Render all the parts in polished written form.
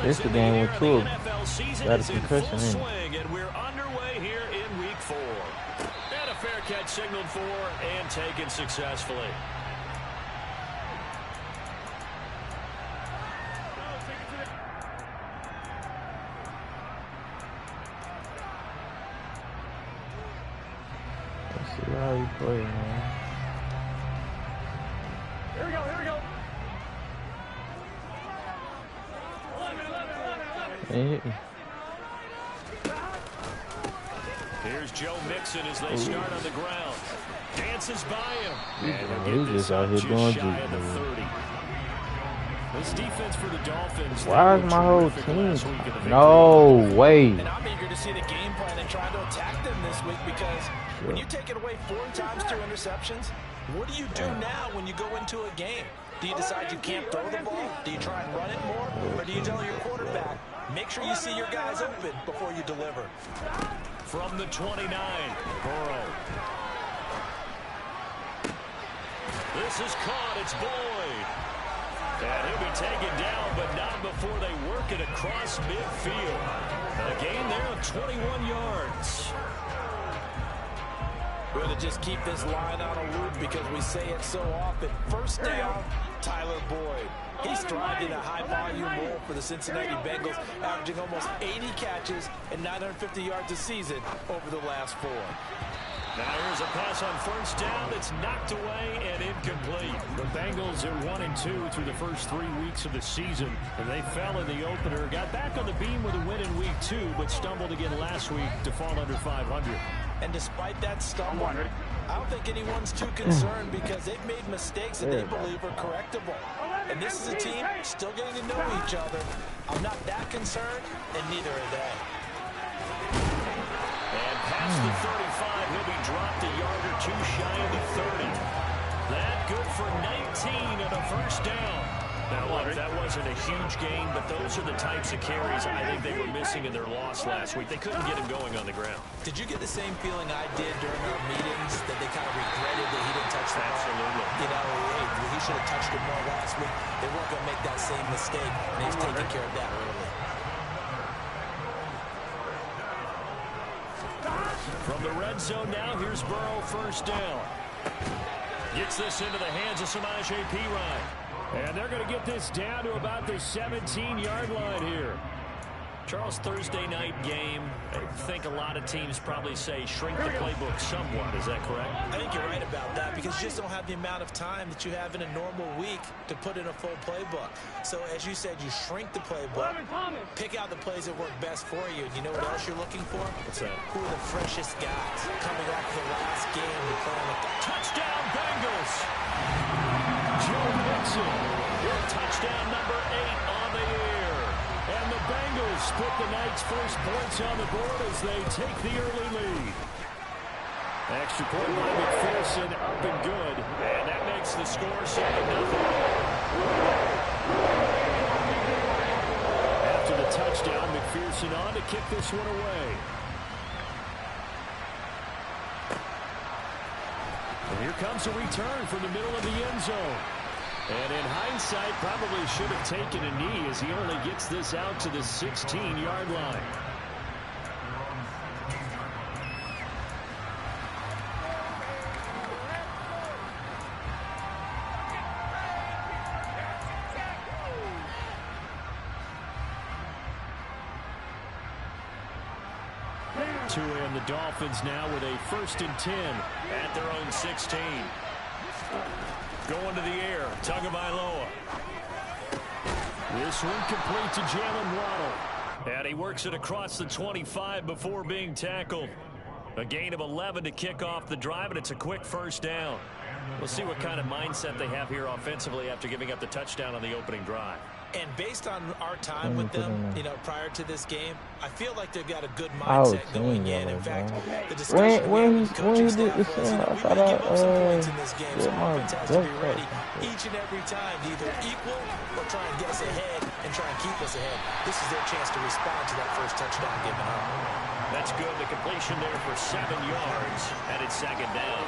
This the game with two of them. Got a concussion in. And we're underway here in week 4. And a fair catch signaled for and taken successfully. Let's see how he play, man. Here we go, here we go. Here's Joe Mixon as they start on the ground. Dances by him. And he's just out here doing shy of the 30. This defense for the Dolphins. Why is my whole team? No way. And I'm eager to see the game plan and try to attack them this week because when you take it away 4 times through interceptions, what do you do now when you go into a game? Do you decide you can't throw the ball? Do you try and run it more? Or do you tell your quarterback, make sure you see your guys open before you deliver? From the 29, Burrow. This is caught. It's Boyd. And he'll be taken down, but not before they work it across midfield. A gain there of 21 yards. We're going to just keep this line on a loop because we say it so often. First down, Tyler Boyd. He's thrived in a high-volume role for the Cincinnati Bengals, averaging almost 80 catches and 950 yards a season over the last 4. Now here's a pass on first down that's knocked away and incomplete. The Bengals are 1-2 through the first 3 weeks of the season. And they fell in the opener, got back on the beam with a win in week 2, but stumbled again last week to fall under 500. And despite that stumble, I don't think anyone's too concerned because they've made mistakes that they believe are correctable. And this is a team still getting to know each other. I'm not that concerned, and neither are they. And past the 35, he'll be dropped a yard or 2 shy of the 30. That good for 19 and a first down. Now, look, that wasn't a huge gain, but those are the types of carries I think they were missing in their loss last week. They couldn't get him going on the ground. Did you get the same feeling I did during our meetings that they kind of regretted that he didn't touch the ball? Absolutely. You know, hey, he should have touched it more last week. They weren't going to make that same mistake, and he's taking care of that early. From the red zone now, here's Burrow, first down. Gets this into the hands of Samaje Perine. And they're going to get this down to about the 17-yard line here. Charles, Thursday night game, I think a lot of teams probably say shrink the playbook somewhat. Is that correct? I think you're right about that because you just don't have the amount of time that you have in a normal week to put in a full playbook. So as you said, you shrink the playbook, pick out the plays that work best for you. And you know what else you're looking for? What's that? Who are the freshest guys coming off the last game to play on the touchdown Bengals. Joe Mixon with touchdown number 8 on the year. And the Bengals put the night's first points on the board as they take the early lead. Extra point by McPherson, up and good. And that makes the score 7-0. After the touchdown, McPherson on to kick this one away. And here comes a return from the middle of the end zone. And in hindsight, probably should have taken a knee as he only gets this out to the 16-yard line. And the Dolphins now with a 1st and 10 at their own 16. Going to the air, Tagovailoa. This one complete to Jalen Waddle. And he works it across the 25 before being tackled. A gain of 11 to kick off the drive, and it's a quick first down. We'll see what kind of mindset they have here offensively after giving up the touchdown on the opening drive. And based on our time with them, you know, prior to this game, I feel like they've got a good mindset going in. In fact, the discussion when he did this thing, I thought give up some points in this game, so offense has to be ready each and every time to either equal or try and get us ahead and try and keep us ahead. This is their chance to respond to that first touchdown given up. That's good. The completion there for 7 yards, and it's 2nd down.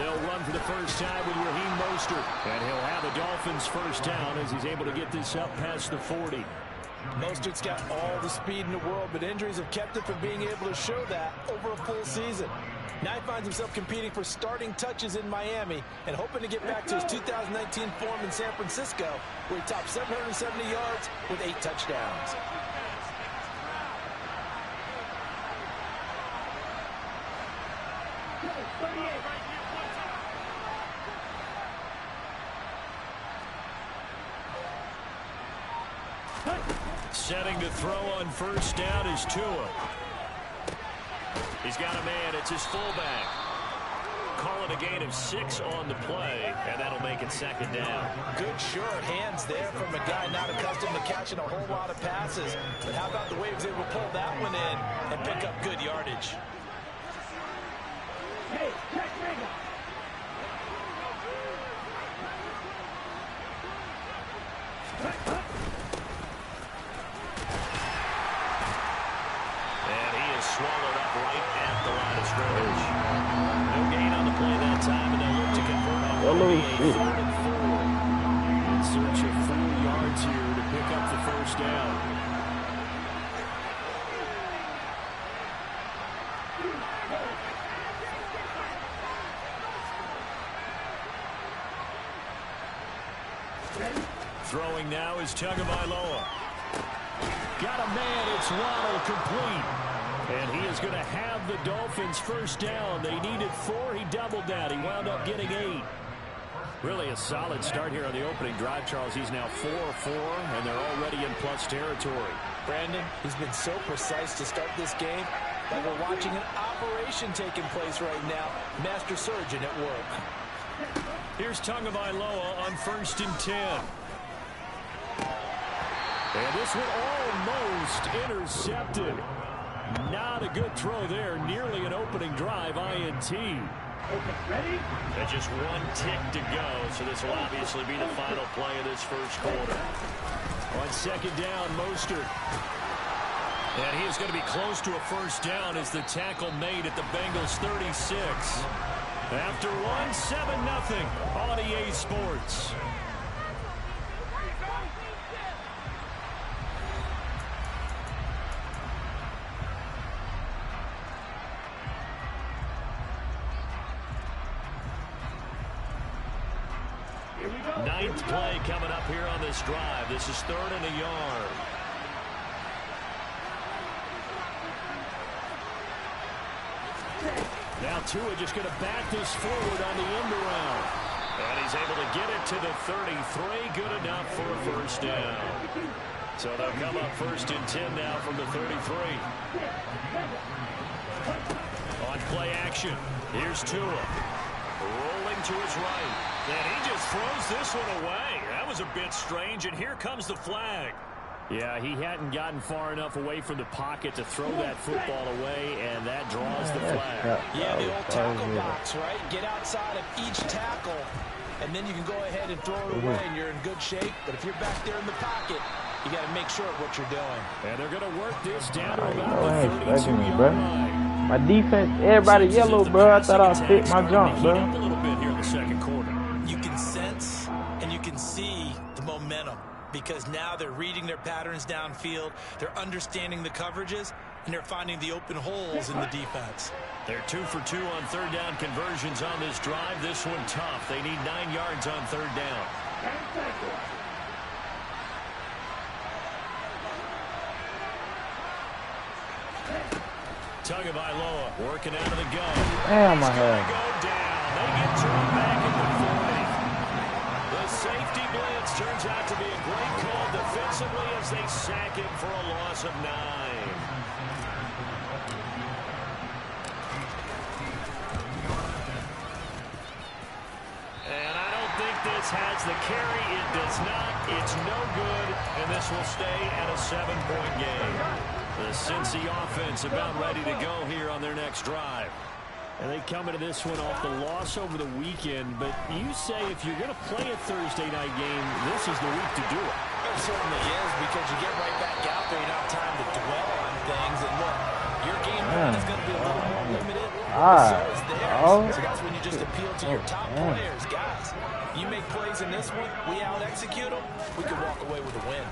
They'll run for the first time with Raheem Mostert. And he'll have a Dolphins first down as he's able to get this up past the 40. Mostert's got all the speed in the world, but injuries have kept him from being able to show that over a full season. Now he finds himself competing for starting touches in Miami and hoping to get back to his 2019 form in San Francisco, where he topped 770 yards with 8 touchdowns. Setting to throw on first down is Tua. He's got a man. It's his fullback. Calling a gain of 6 on the play, and that'll make it second down. Good, sure hands there from a guy not accustomed to catching a whole lot of passes. But how about the way he was able to pull that one in and pick up good yardage? Swallowed up right at the line of scrimmage. No gain on the play that time, and they'll look to convert on a 3rd and 4. In search of 4 yards here to pick up the first down. Throwing now is Tagovailoa. Got a man. It's Waddle, complete. And he is going to have the Dolphins first down. They needed 4. He doubled that. He wound up getting 8. Really a solid start here on the opening drive, Charles. He's now 4-4, and they're already in plus territory. Brandon, he's been so precise to start this game that we're watching an operation taking place right now. Master surgeon at work. Here's Tagovailoa on 1st and 10. And this one almost intercepted. Not a good throw there. Nearly an opening drive INT. Ready? And just 1 tick to go, so this will obviously be the final play of this first quarter. On 2nd down, Mostert. And he is going to be close to a first down as the tackle made at the Bengals 36. After 7-0 on EA Sports. Ninth play coming up here on this drive. This is 3rd and a yard. Now Tua just going to back this forward on the end around. And he's able to get it to the 33. Good enough for a first down. So they'll come up 1st and 10 now from the 33. On play action, here's Tua. Rolling to his right. And he just throws this one away. That was a bit strange, and here comes the flag. Yeah, he hadn't gotten far enough away from the pocket to throw that football away, and that draws the flag. Yeah, the old tackle box, right? Get outside of each tackle, and then you can go ahead and throw it away, and you're in good shape. But if you're back there in the pocket, you got to make sure of what you're doing. And they're going to work this down to about the 32-yard line. My defense, everybody yellow, bro. I thought I fit my jump, bro. A little bit here in the second quarter. You can sense and you can see the momentum because now they're reading their patterns downfield, they're understanding the coverages, and they're finding the open holes in the defense. They're 2 for 2 on 3rd down conversions on this drive. This one tough. They need 9 yards on 3rd down. Tagovailoa working out of the gun. Damn, my head. head. Go down. They get turned back at the 40. The safety blitz turns out to be a great call defensively as they sack him for a loss of 9. And I don't think this has the carry. It does not. It's no good. And this will stay at a 7-point game. The Cincy offense about ready to go here on their next drive. And they come into this one off the loss over the weekend. But you say if you're going to play a Thursday night game, this is the week to do it. It certainly is because you get right back out there. You don't have time to dwell on things. And look, your game plan is going to be a little more limited. So is theirs. So that's when you just appeal to your top players. Guys, you make plays in this one, we out-execute them, we can walk away with a win.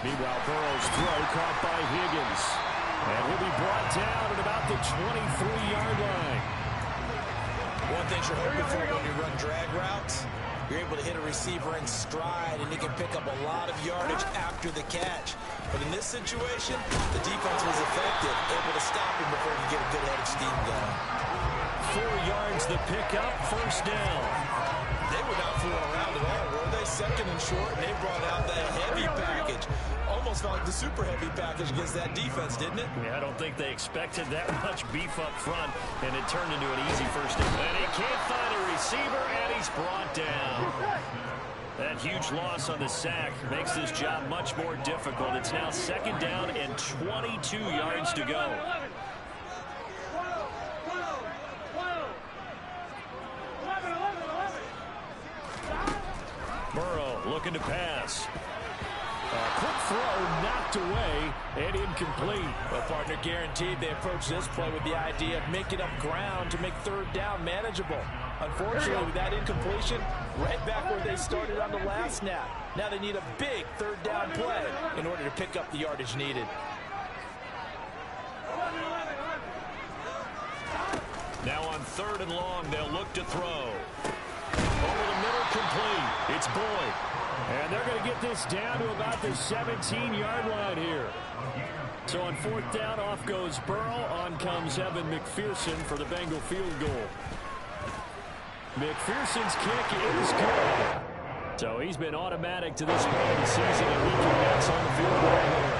Meanwhile, Burrow's throw caught by Higgins. And will be brought down at about the 23-yard line. One thing you're hoping for when you run drag routes, you're able to hit a receiver in stride, and he can pick up a lot of yardage after the catch. But in this situation, the defense was effective, able to stop him before he could get a good head of steam going. 4 yards the pickup, first down. They were not fooling around at all, were they? Second and short, and they brought out that heavy package. Almost felt like the super heavy package against that defense, didn't it? Yeah, I don't think they expected that much beef up front, and it turned into an easy first down. And he can't find a receiver, and he's brought down. That huge loss on the sack makes this job much more difficult. It's now second down and 22 yards to go. Burrow looking to pass. Quick throw knocked away and incomplete. Well, partner, guaranteed they approach this play with the idea of making up ground to make third down manageable. Unfortunately, with that incompletion, right back where they started on the last snap. Now they need a big third down play in order to pick up the yardage needed. Now on third and long, they'll look to throw. Over the middle, complete. It's Boyd. And they're going to get this down to about the 17-yard line here. So on fourth down, off goes Burrow. On comes Evan McPherson for the Bengal field goal. McPherson's kick is good. So he's been automatic to this point of the season, and he connects on the field goal here.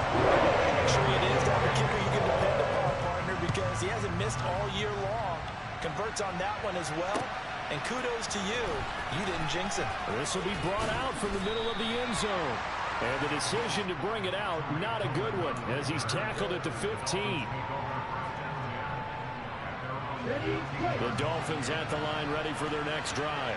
Actually, it is that kicker you can depend upon, partner, because he hasn't missed all year long. Converts on that one as well. And kudos to you. You didn't jinx it. This will be brought out from the middle of the end zone. And the decision to bring it out, not a good one, as he's tackled at the 15. The Dolphins at the line, ready for their next drive.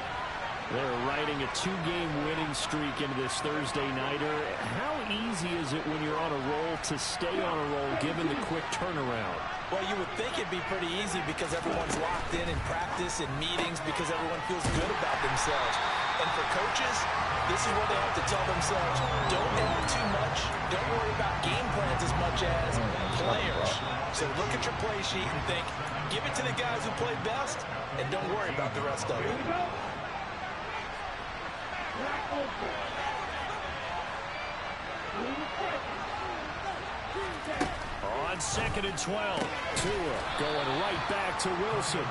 They're riding a 2-game winning streak into this Thursday nighter. How easy is it when you're on a roll to stay on a roll given the quick turnaround? Well, you would think it'd be pretty easy because everyone's locked in practice and meetings because everyone feels good about themselves. And for coaches, this is what they have to tell themselves. Don't add too much. Don't worry about game plans as much as players. So look at your play sheet and think, give it to the guys who play best, and don't worry about the rest of it. On second and 12, Tua going right back to Wilson.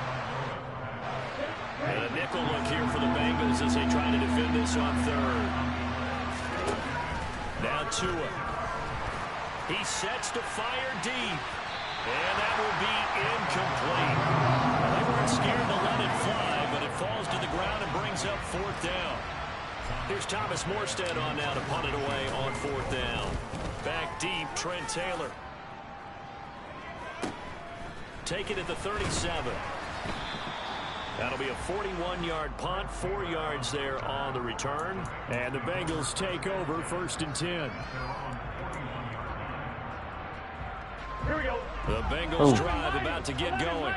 And a nickel look here for the Bengals as they try to defend this on third. Now Tua. He sets to fire deep. And that will be incomplete. They weren't scared to let it fly, but it falls to the ground and brings up fourth down. Here's Thomas Morstead on now to punt it away on fourth down. Back deep, Trent Taylor. Take it at the 37. That'll be a 41-yard punt, 4 yards there on the return. And the Bengals take over, first and 10. Here we go. The Bengals drive about to get going.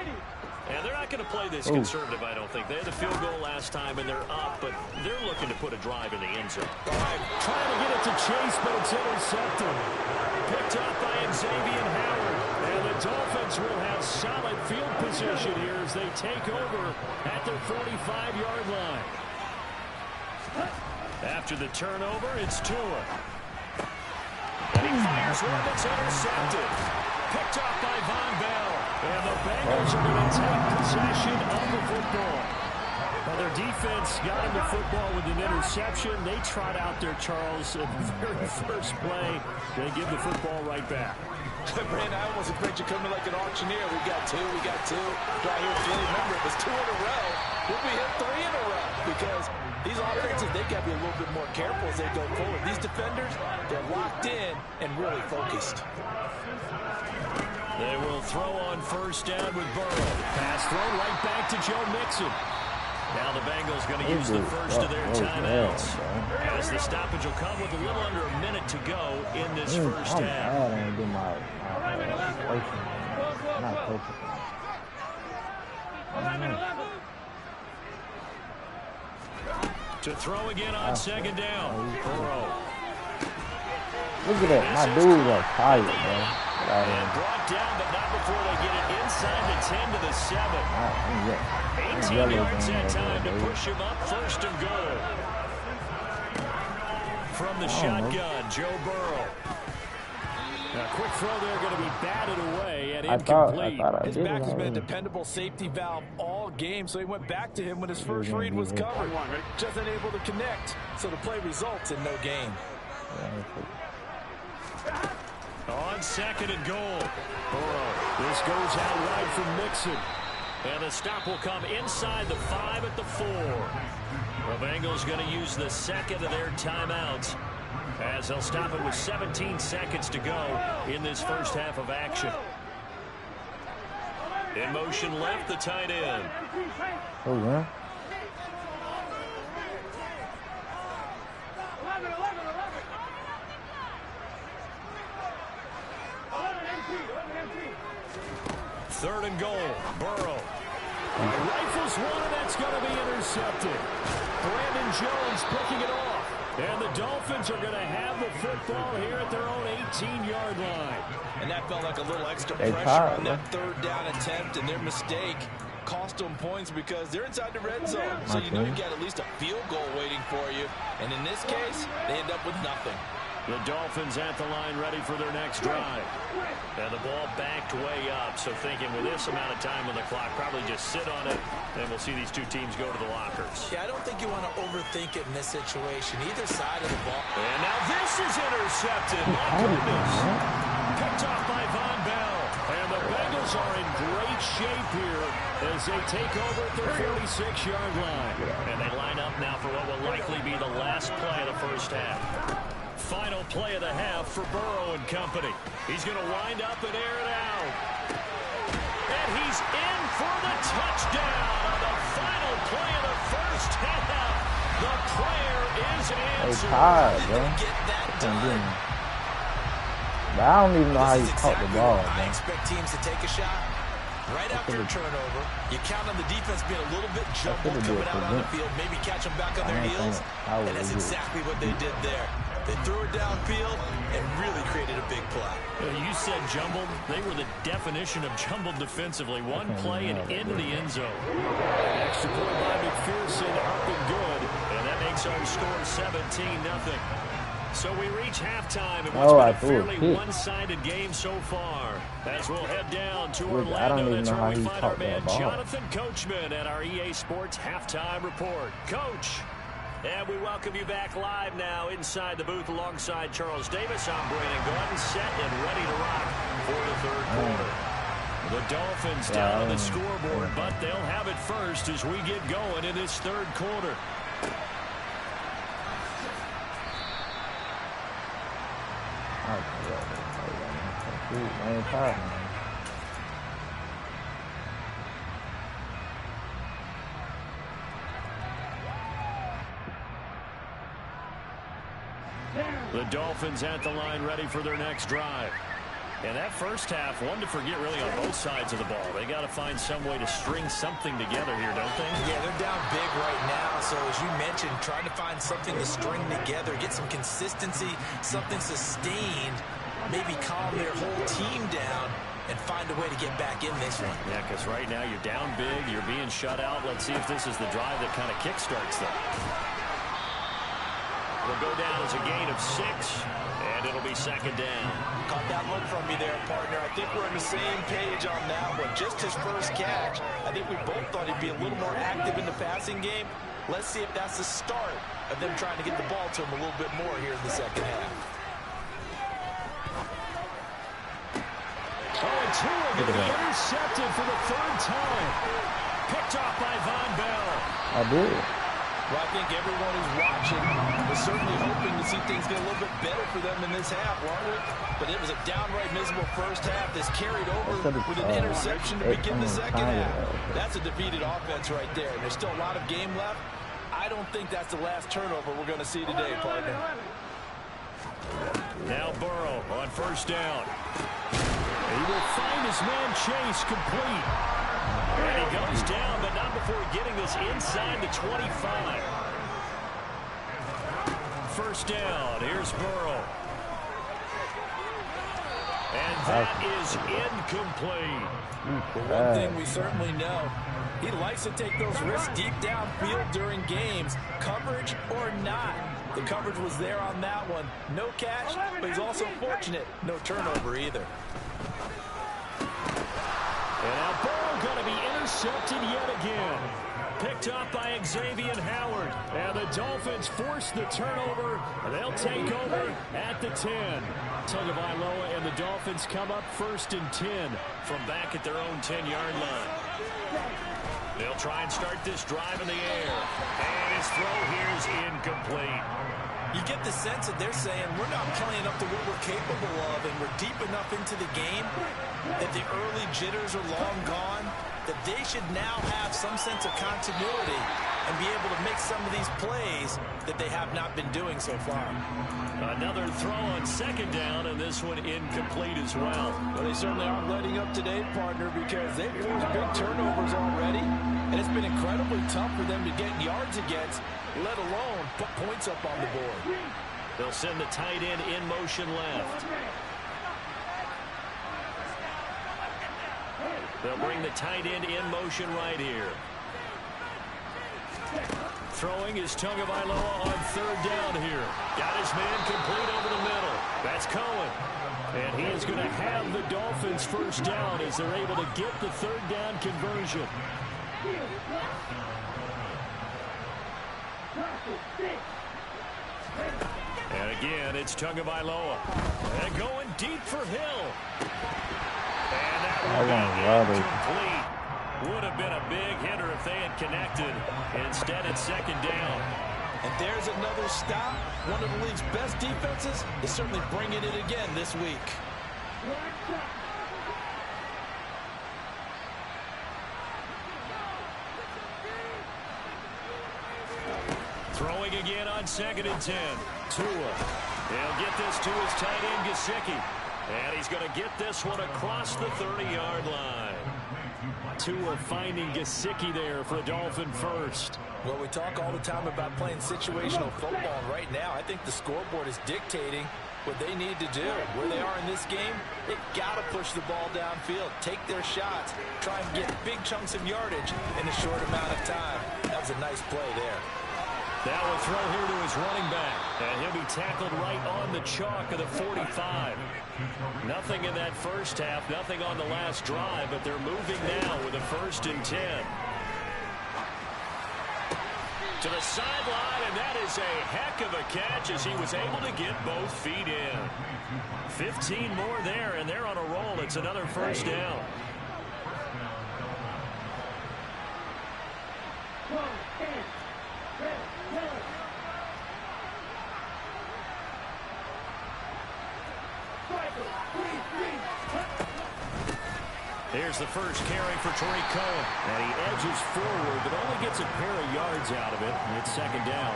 And they're not going to play this conservative, I don't think. They had the field goal last time, and they're up, but they're looking to put a drive in the end zone. Trying to get it to Chase, but it's intercepted. Picked up by Xavier Howard. And the Dolphins will have solid field position here as they take over at their 45-yard line. After the turnover, it's Tua. And he fires one that's intercepted. Picked up by Von Bell. And the Bengals are going to take possession of the football. Well, their defense got him the football with an interception. They trot out there, Charles, at the very first play. They give the football right back. Brandon, I almost expect you coming like an auctioneer. We got two. Do I hear three? Remember, it was 2 in a row. Will we hit 3 in a row? Because these offenses, they got to be a little bit more careful as they go forward. These defenders, they're locked in and really focused. They will throw on first down with Burrow. Pass thrown right back to Joe Mixon. Now the Bengals going to use the first of their timeouts. As the stoppage will come with a little under a minute to go in this first half. To throw again on second down. Burrow. Look at that. My dudes are tired, bro. And brought down, but not before they get it inside the 10 to the 7. 18 yards that time to push him up 1st and goal. From the shotgun, Joe Burrow. A quick throw there going to be batted away and incomplete. His back has been a dependable safety valve all game, so he went back to him when his first read was covered. Just unable to connect, so the play results in no gain. On 2nd and goal, Burrow. This goes out wide from Mixon. And the stop will come inside the 5 at the 4. The Bengals going to use the 2nd of their timeouts, as they'll stop it with 17 seconds to go in this first half of action. In motion left, the tight end. Oh, yeah. Third and goal, Burrow. Rifles one, and that's going to be intercepted. Brandon Jones picking it off. And the Dolphins are going to have the football here at their own 18-yard line. And that felt like a little extra pressure on that 3rd down attempt, and their mistake cost them points because they're inside the red zone. So you know you got at least a field goal waiting for you. And in this case, they end up with nothing. The Dolphins at the line ready for their next drive. And the ball backed way up, so thinking with this amount of time on the clock, probably just sit on it, and we'll see these two teams go to the lockers. Yeah, I don't think you want to overthink it in this situation, either side of the ball. And now this is intercepted. My goodness. Picked off by Von Bell. And the Bengals are in great shape here as they take over at their 46-yard line. And they line up now for what will likely be the last play of the first half. Final play of the half for Burrow and company. He's going to wind up and air it out. And he's in for the touchdown on the final play of the first half. The prayer is answered. It's hard, bro. But I don't even know how he caught the ball, man. I expect teams to take a shot right after a turnover. You count on the defense being a little bit jumbled coming out on the field, maybe catch them back on their heels, and that's exactly what they did there. They threw it downfield and really created a big play. You said jumbled. They were the definition of jumbled defensively. One play and into the end zone. Extra point by McPherson, up and good. And that makes our score 17-0. So we reach halftime in what's been a fairly one-sided game so far. As we'll head down to Orlando, that's where we find our man Jonathan Coachman at our EA Sports Halftime Report. Coach. And we welcome you back live now inside the booth alongside Charles Davis. I'm Brandon Gordon, set and ready to rock for the third quarter. The Dolphins down on the scoreboard, but they'll have it first as we get going in this third quarter. The Dolphins at the line ready for their next drive. And that first half, one to forget really on both sides of the ball. They got to find some way to string something together here, don't they? Yeah, they're down big right now. So as you mentioned, trying to find something to string together, get some consistency, something sustained, maybe calm their whole team down and find a way to get back in this one. Yeah, because right now you're down big, you're being shut out. Let's see if this is the drive that kind of kickstarts them. It'll go down as a gain of 6, and it'll be second down. Caught that look from me there, partner. I think we're on the same page on that one. Just his first catch. I think we both thought he'd be a little more active in the passing game. Let's see if that's the start of them trying to get the ball to him a little bit more here in the second half. Oh, and Tua going to be intercepted for the third time. Picked off by Von Bell. I did. Well, I think everyone who's watching is certainly hoping to see things get a little bit better for them in this half, aren't we? But it was a downright miserable first half that's carried over with an interception to begin the second half. That's a defeated offense right there, and there's still a lot of game left. I don't think that's the last turnover we're going to see today, partner. Now Burrow on first down. He will find his man Chase complete. And he goes down, but not before getting this inside the 25. First down. Here's Burrow. And that is incomplete. Well, one thing we certainly know, he likes to take those risks deep downfield during games, coverage or not. The coverage was there on that one. No catch, but he's also fortunate. No turnover either. And now Burrow going to be intercepted yet again. Picked up by Xavier Howard. And the Dolphins force the turnover. They'll take over at the 10. Tagovailoa and the Dolphins come up 1st and 10 from back at their own 10-yard line. They'll try and start this drive in the air. And his throw here is incomplete. You get the sense that they're saying we're not playing up to what we're capable of, and we're deep enough into the game that the early jitters are long gone, that they should now have some sense of continuity and be able to make some of these plays that they have not been doing so far. Another throw on 2nd down, and this one incomplete as well. Well, they certainly aren't letting up today, partner, because they've forced big turnovers already, and it's been incredibly tough for them to get yards against, let alone put points up on the board. They'll send the tight end in motion left. They'll bring the tight end in motion right here. Throwing is Tagovailoa on 3rd down here. Got his man complete over the middle. That's Cohen. And he is going to have the Dolphins 1st down as they're able to get the 3rd down conversion. And again, it's Tagovailoa. And going deep for Hill. And that one incomplete. Would have been a big hitter if they had connected. Instead, it's 2nd down. And there's another stop. One of the league's best defenses is certainly bringing it again this week. Throwing again on 2nd and 10. Tua. He'll get this to his tight end, Gesicki. And he's going to get this one across the 30-yard line. Tua finding Gesicki there for the Dolphin first. Well, we talk all the time about playing situational football. And right now, I think the scoreboard is dictating what they need to do. Where they are in this game, they've got to push the ball downfield, take their shots, try and get big chunks of yardage in a short amount of time. That was a nice play there. That will throw here to his running back. And he'll be tackled right on the chalk of the 45. Nothing in that first half, nothing on the last drive, but they're moving now with a 1st and 10. To the sideline, and that is a heck of a catch as he was able to get both feet in. 15 more there, and they're on a roll. It's another 1st down. Here's the first carry for Tariq Cohen. And he edges forward, but only gets a pair of yards out of it. And it's 2nd down.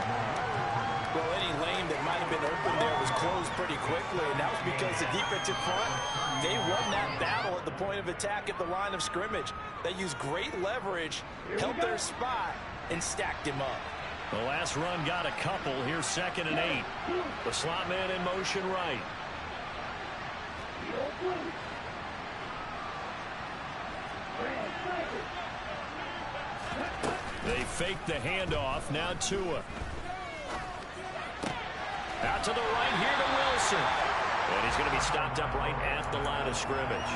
Well, any lane that might have been open there was closed pretty quickly, and that was because the defensive front, they won that battle at the point of attack at the line of scrimmage. They used great leverage, held their spot, and stacked him up. The last run got a couple. Here's 2nd and 8. The slot man in motion right. They fake the handoff. Now Tua. Out to the right here to Wilson. And he's going to be stopped up right at the line of scrimmage.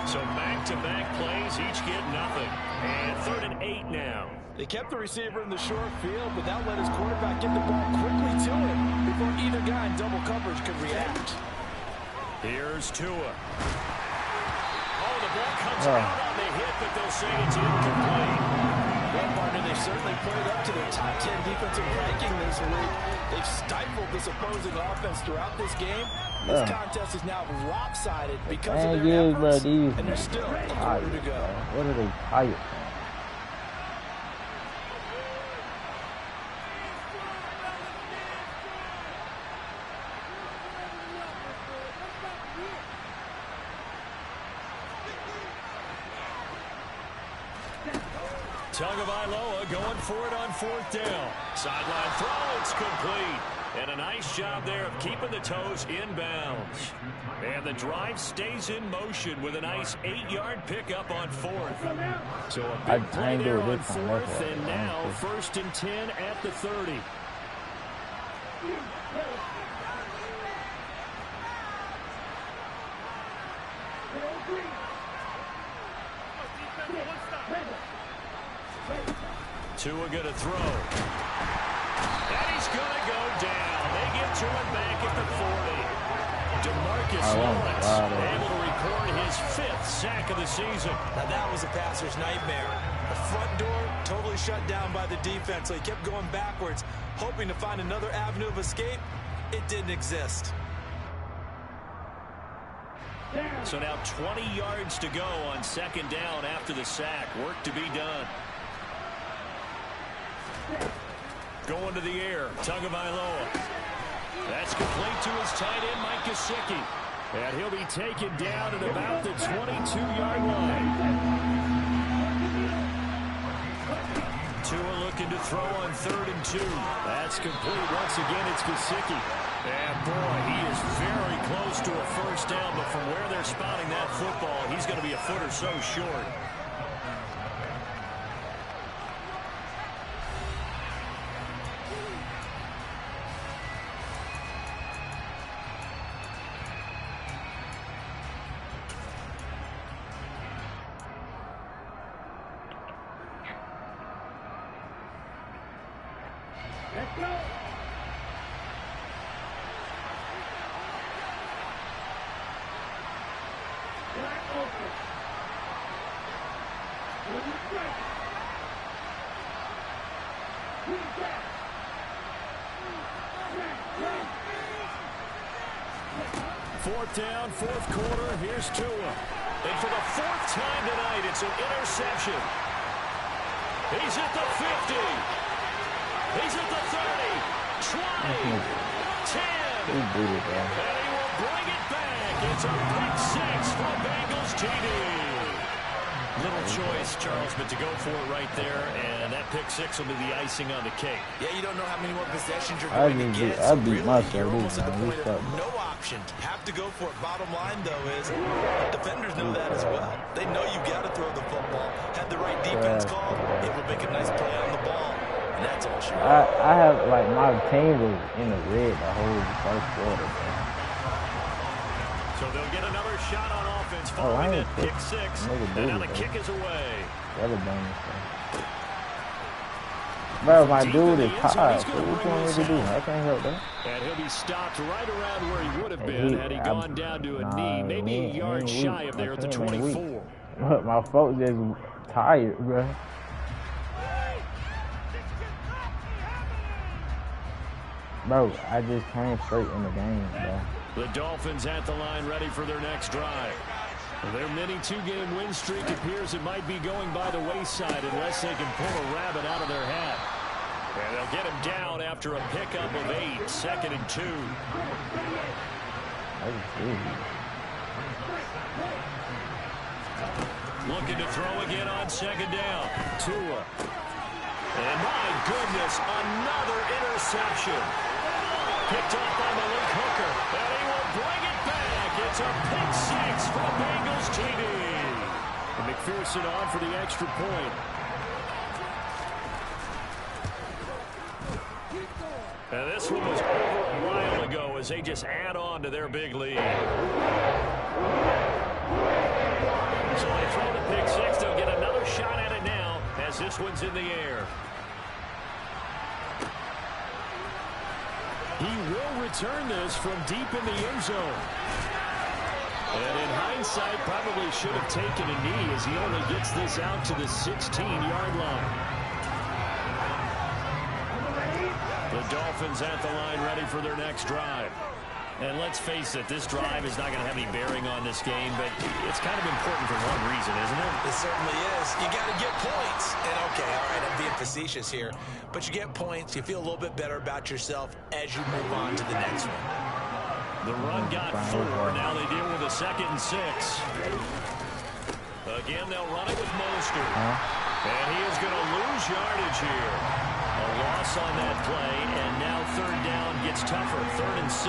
So back-to-back plays, each get nothing. And 3rd and 8 now. They kept the receiver in the short field, but that let his quarterback get the ball quickly to him before either guy in double coverage could react. Here's Tua. Oh, the ball comes out on the hit, but they'll say it's incomplete. Well, partner, they've certainly played up to their top 10 defensive ranking this week. They've stifled this opposing offense throughout this game. This contest is now lopsided because of their efforts, and there's still a quarter to go. What are they tired? Tagovailoa going for it on 4th down. Sideline throw, it's complete. And a nice job there of keeping the toes inbounds. And the drive stays in motion with a nice 8-yard pickup on 4th. So a big play there on 4th, and now 1st and 10 at the 30. Tua going to throw. And he's going to go down. They get to him back at the 40. DeMarcus Lawrence able to record his 5th sack of the season. Now that was a passer's nightmare. The front door totally shut down by the defense, so he kept going backwards, hoping to find another avenue of escape. It didn't exist. So now 20 yards to go on 2nd down after the sack. Work to be done. Going to the air, Tagovailoa. That's complete to his tight end, Mike Gesicki. And he'll be taken down at about the 22-yard line. Tua looking to throw on 3rd and 2. That's complete. Once again, it's Gesicki. And boy, he is very close to a 1st down, but from where they're spotting that football, he's going to be a foot or so short. Let's go. Black open. With the strike. Who's that? Fourth down, 4th quarter. Here's Tua. And for the 4th time tonight, it's an interception. He's at the 50. He's at the 30. 20. 10. And he will bring it back. It's a pick 6 for Bengals TD. Little choice, Charles, but to go for it right there, and that pick 6 will be the icing on the cake. Yeah, you don't know how many more possessions you're going to get. So really, you're almost at the point of no option. Have to go for it. Bottom line, though, is defenders know that as well. They know you've got to throw the football. Had the right defense call, it will make a nice play on the ball. And that's all she wants. I have, like, my team was in the red the whole 1st quarter, man. So they'll get another shot on offense following that pick 6. And now the kick is away. Bro, my dude is tired. What you want me to do? I can't help that. And he'll be stopped right around where he would have been had he gone down to a knee. Maybe a yard shy of there at the 24. But my folks just tired, bro. Bro, I just came straight in the game, bro. The Dolphins at the line ready for their next drive. Their mini 2-game win streak appears it might be going by the wayside unless they can pull a rabbit out of their hat. And they'll get him down after a pickup of 8, 2nd and 2. Looking to throw again on 2nd down. Tua. And my goodness, another interception. Picked off by Malik Hooker. And he will bring it back. It's a pick 6 for Bengals TD. And McPherson on for the extra point. And this one was over a while ago as they just add on to their big lead. So they throw the pick 6. They'll get another shot at it now as this one's in the air. He will return this from deep in the end zone. And in hindsight, probably should have taken a knee as he only gets this out to the 16-yard line. The Dolphins at the line ready for their next drive. And let's face it, this drive is not going to have any bearing on this game, but it's kind of important for one reason, isn't it? It certainly is. You got to get points. And okay, all right, I'm being facetious here, but you get points, you feel a little bit better about yourself as you move on to the next one. The run got 4. Now they deal with a 2nd and 6. Again, they'll run it with Mostert. And he is going to lose yardage here. A loss on that play, and now third down gets tougher, 3rd and 6.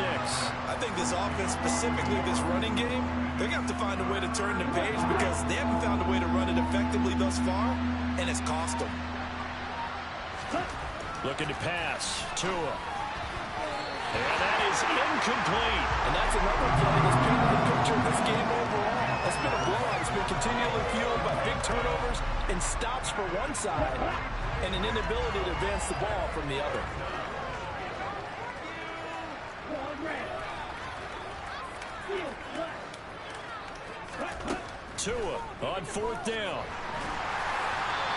I think this offense, specifically this running game, they're going to have to find a way to turn the page because they haven't found a way to run it effectively thus far, and it's cost them. Looking to pass. Tua. And that is incomplete. And that's another play that's painted the picture of this game overall. It's been a blowout. It's been continually fueled by big turnovers and stops for one side and an inability to advance the ball from the other. Tua on 4th down.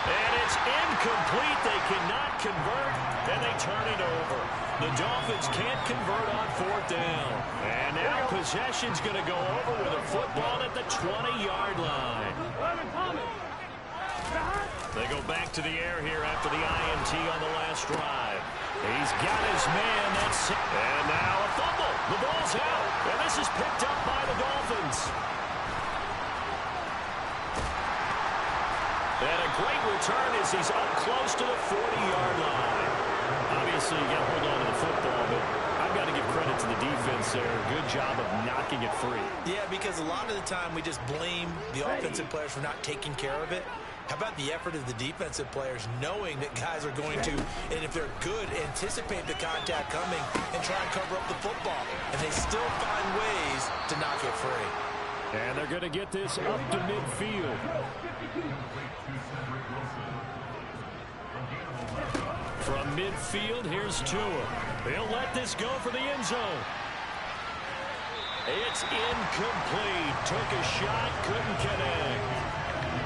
And it's incomplete. They cannot convert, and they turn it over. The Dolphins can't convert on 4th down. And now possession's going to go over with a football at the 20-yard line. They go back to the air here after the INT on the last drive. He's got his man. That's it. And now a fumble. The ball's out. And this is picked up by the Dolphins. And a great return as he's up close to the 40-yard line. Obviously, you got to hold on to the football, but I've got to give credit to the defense there. Good job of knocking it free. Yeah, because a lot of the time we just blame the offensive players for not taking care of it. How about the effort of the defensive players knowing that guys are going to, and if they're good, anticipate the contact coming and try and cover up the football. And they still find ways to knock it free. And they're going to get this up to midfield. From midfield, here's Tua. He'll let this go for the end zone. It's incomplete. Took a shot, couldn't connect.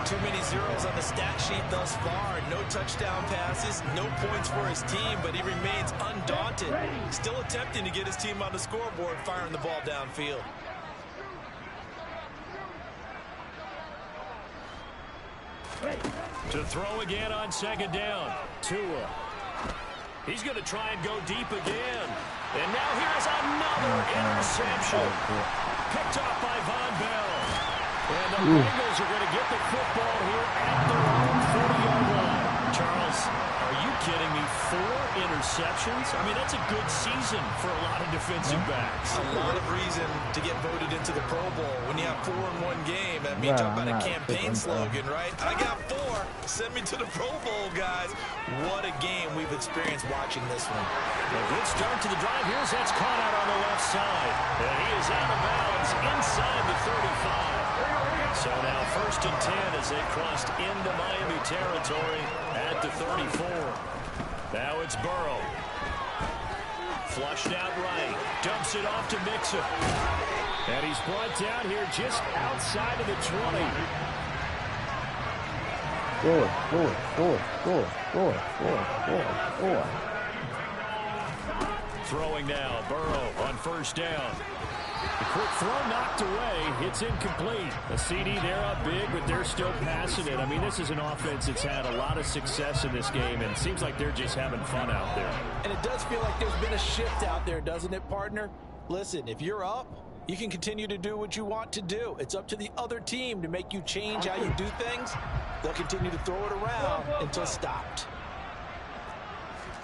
Too many zeros on the stat sheet thus far. No touchdown passes, no points for his team, but he remains undaunted. Still attempting to get his team on the scoreboard, firing the ball downfield. To throw again on 2nd down. Tua. He's going to try and go deep again. And now here's another interception. Picked off by Von Bell. And the Bengals are going to get the football here at their own 40-yard line. Charles, are you kidding me? 4 interceptions? I mean, that's a good season for a lot of defensive backs. A lot of reason to get voted into the Pro Bowl. When you have 4 in one game, that means talk about a campaign slogan, right? I got 4. Send me to the Pro Bowl, guys. What a game we've experienced watching this one. A good start to the drive. Here's that's caught out on the left side. And he is out of bounds inside the 35. So now 1st and 10 as they crossed into Miami territory at the 34. Now it's Burrow. Flushed out right. Dumps it off to Mixon. And he's brought down here just outside of the 20. Score. Throwing now, Burrow on 1st down. The quick throw knocked away. It's incomplete. A CD, they're up big, but they're still passing it. I mean, this is an offense that's had a lot of success in this game, and it seems like they're just having fun out there. And it does feel like there's been a shift out there, doesn't it, partner? Listen, if you're up, you can continue to do what you want to do. It's up to the other team to make you change how you do things. They'll continue to throw it around until stopped.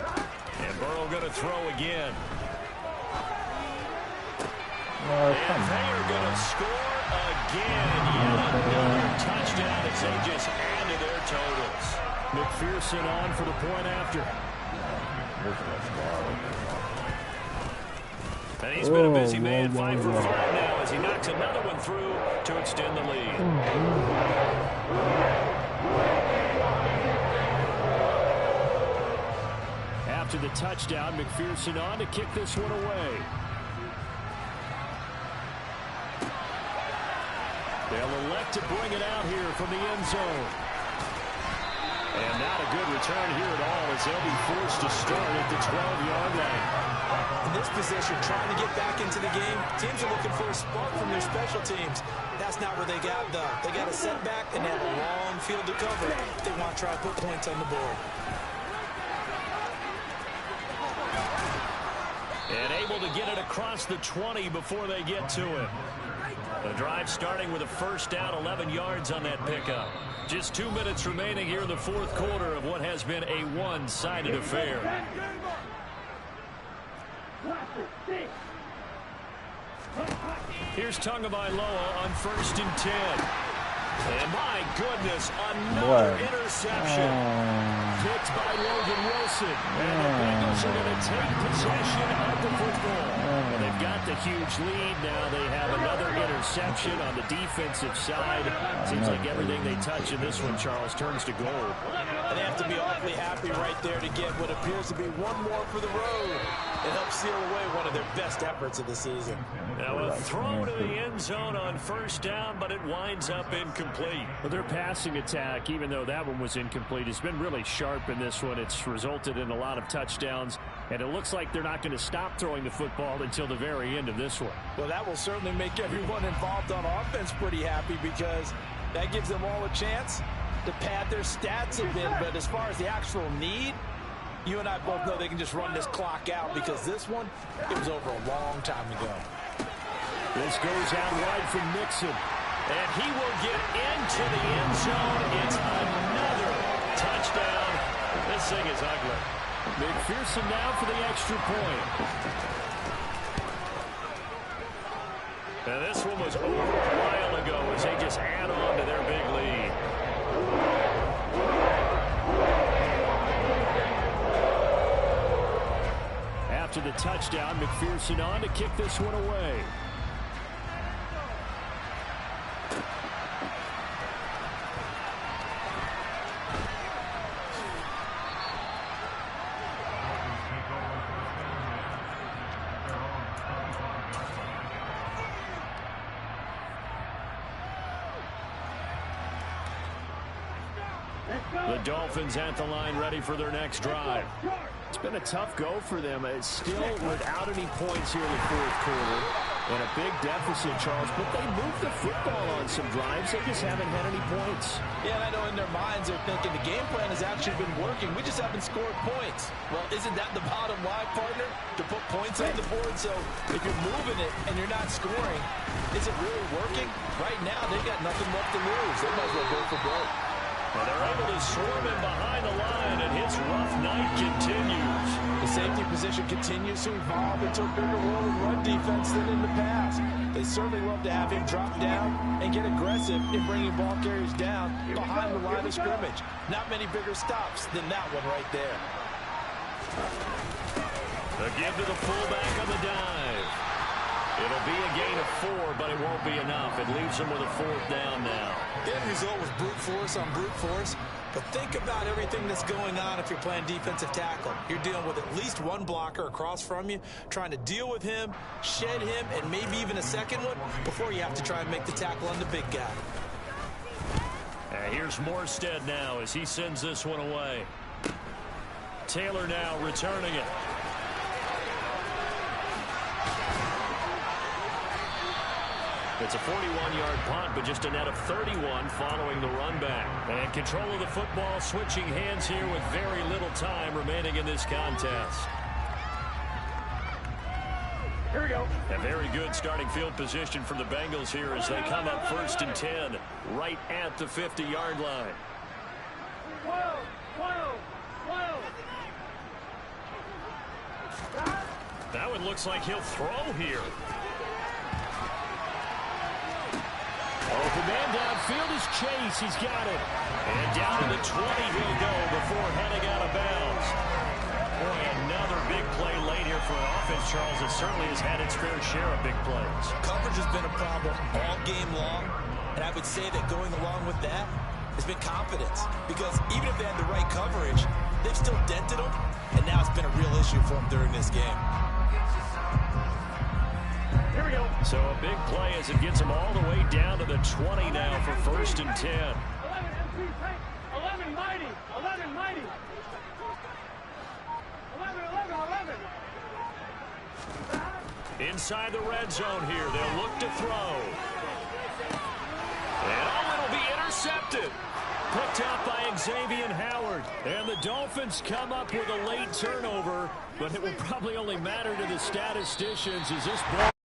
And Burrow going to throw again. Oh, and they are going to score again. Yet another touchdown as they just add to their totals. McPherson on for the point after. And he's been a busy man, 5 for 5 now as he knocks another one through to extend the lead. After the touchdown, McPherson on to kick this one away. They'll elect to bring it out here from the end zone. And not a good return here at all as they'll be forced to start at the 12-yard line. In this position, trying to get back into the game, teams are looking for a spark from their special teams. That's not where they got, though. They got a setback and they have a long field to cover. They want to try to put points on the board. And able to get it across the 20 before they get to it. The drive starting with a first down, 11 yards on that pickup. Just 2 minutes remaining here in the fourth quarter of what has been a one-sided affair. Here's Tagovailoa on 1st and 10. And my goodness, another interception. Picked by Logan Wilson. And the Bengals are going to take possession of the football. And they've got the huge lead. Now they have another interception on the defensive side. Seems like everything they touch in this one, Charles, turns to gold. And they have to be awfully happy right there to get what appears to be one more for the road. It helps seal away one of their best efforts of the season. Now a throw to the end zone on first down, but it winds up incomplete. Well, their passing attack, even though that one was incomplete, has been really sharp in this one. It's resulted in a lot of touchdowns, and it looks like they're not going to stop throwing the football until the very end of this one. Well, that will certainly make everyone involved on offense pretty happy because that gives them all a chance to pad their stats a bit. But as far as the actual need, you and I both know they can just run this clock out because this one, it was over a long time ago. This goes out wide from Mixon. And he will get into the end zone. It's another touchdown. This thing is ugly. McPherson now for the extra point. And this one was over a while ago as they just add on to their big lead. After the touchdown, McPherson on to kick this one away. The Dolphins at the line ready for their next drive. It's been a tough go for them. It's still without any points here in the fourth quarter. And a big deficit, Charles. But they moved the football on some drives. They just haven't had any points. Yeah, and I know in their minds they're thinking the game plan has actually been working. We just haven't scored points. Well, isn't that the bottom line, partner? To put points on the board. So if you're moving it and you're not scoring, is it really working? Right now, they've got nothing left to lose. They might as well go for broke. And they're able to swarm him behind the line, and his rough night continues. The safety position continues to evolve into a bigger role in run defense than in the past. They certainly love to have him drop down and get aggressive in bringing ball carriers down behind the line of scrimmage. Not many bigger stops than that one right there. A give to the fullback on the dive. It'll be a gain of 4, but it won't be enough. It leaves them with a 4th down now. The end result was brute force on brute force. But think about everything that's going on if you're playing defensive tackle. You're dealing with at least one blocker across from you, trying to deal with him, shed him, and maybe even a second one before you have to try and make the tackle on the big guy. Here's Morstead now as he sends this one away. Taylor now returning it. It's a 41-yard punt, but just a net of 31 following the run back. And control of the football, switching hands here with very little time remaining in this contest. Here we go. A very good starting field position for the Bengals here as they come up 1st and 10, right at the 50-yard line. That one looks like he'll throw here. Open man downfield is Chase. He's got it. And down to the 20 he'll go before heading out of bounds. Boy, another big play late here for an offense, Charles, that certainly has had its fair share of big plays. Coverage has been a problem all game long, and I would say that going along with that has been confidence. Because even if they had the right coverage, they've still dented them, and now it's been a real issue for them during this game. Here we go. So a big play as it gets them all the way down to the 20 now for 1st and 10. 11 MC Tank. 11 mighty. 11 mighty. 11. Inside the red zone here. They'll look to throw. And it'll be intercepted. Picked out by Xavier Howard. And the Dolphins come up with a late turnover, but it will probably only matter to the statisticians as this ball